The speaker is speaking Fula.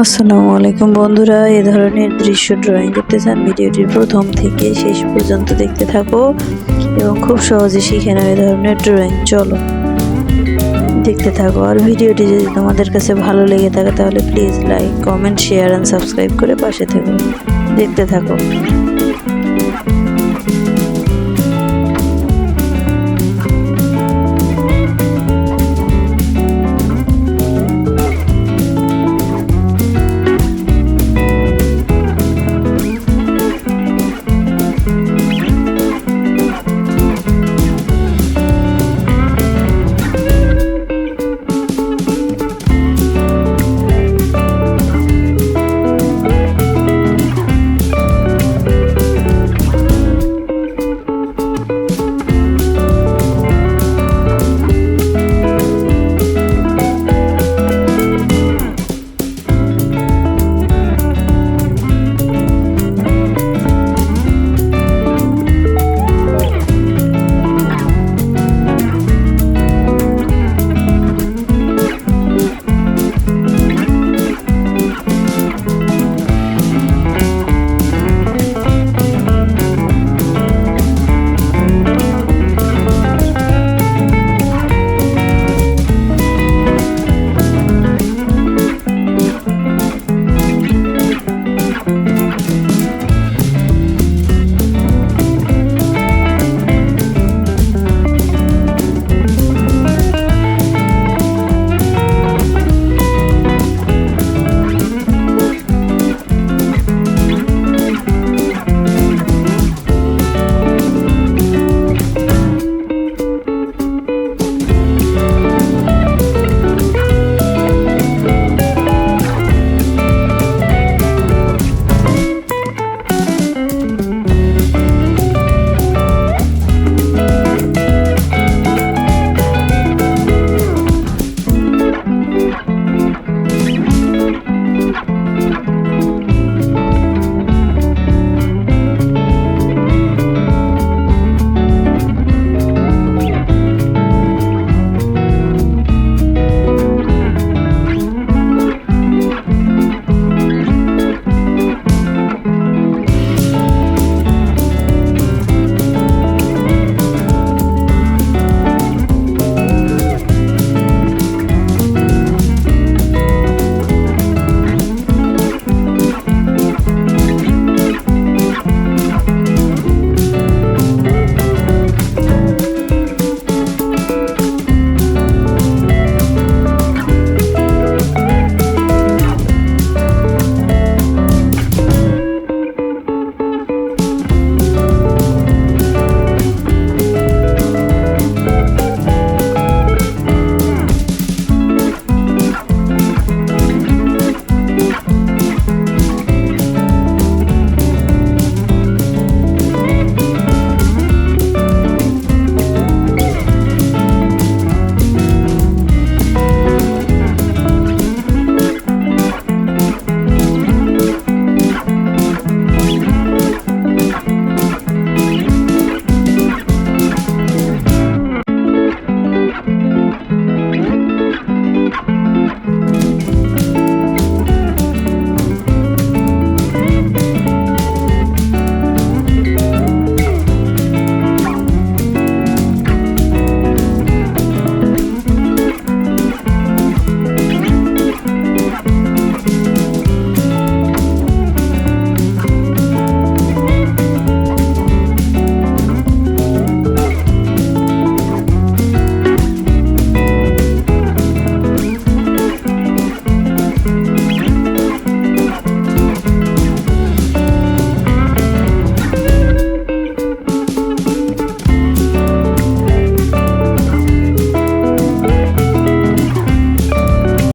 আসসালামু আলাইকুম বন্ধুরা, এ ধরনের দৃশ্য ড্রয়িং করতে চান ভিডিওটির প্রথম থেকে শেষ পর্যন্ত দেখতে থাকো এবং খুব সহজে শিখে নাও এ ধরনের ড্রয়িং। চলো দেখতে থাকো। আর ভিডিওটি যদি তোমাদের কাছে ভালো লেগে থাকে তাহলে please like, comment, share and subscribe করে পাশে থাকো। দেখতে থাকো।